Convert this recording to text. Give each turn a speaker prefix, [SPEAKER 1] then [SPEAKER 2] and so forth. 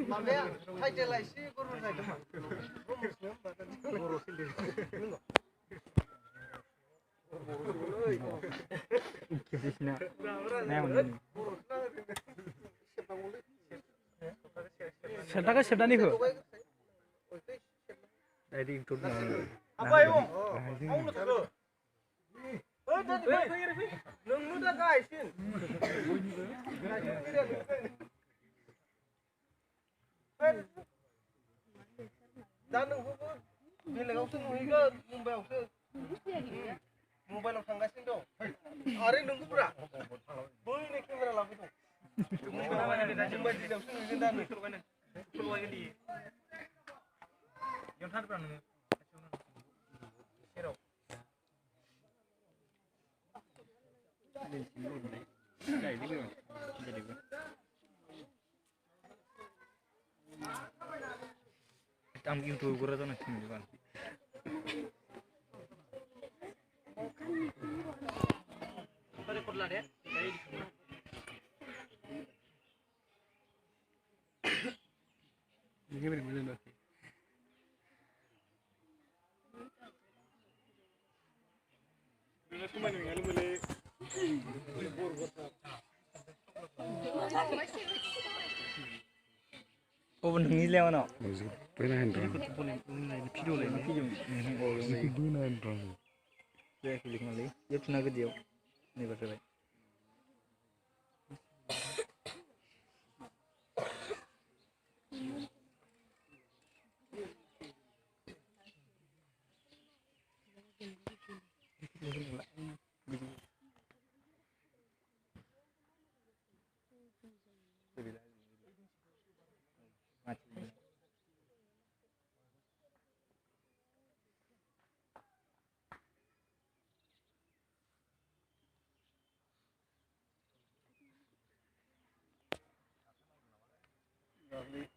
[SPEAKER 1] माबाया टाइटेला एसे गरम जादों बर' फिल्म
[SPEAKER 2] सेरदाखौ सेरदानि हो
[SPEAKER 1] apa yung mau tahu nunggu dah guys दा नोंखौबो बेलेगावसो नुहैगोन मुम्बाइआवसो मबाइलाव थांगासिनो दं आरो नोंखौब्रा बैनो केमेरा लांबाय दं मुम्बाइ दिनावसो नुहैगोन दा नोंखौबायनो थारब्रा नोङो सेराव आं इउटुब गुरा जानांसिगोन बिबान रेकर्ड लादे Oh, nila ano?
[SPEAKER 2] Pwede video lang. Video na yun.
[SPEAKER 1] Kaya kilig mali. Yung tinagad yun. Hindi ba sabay? Lovely.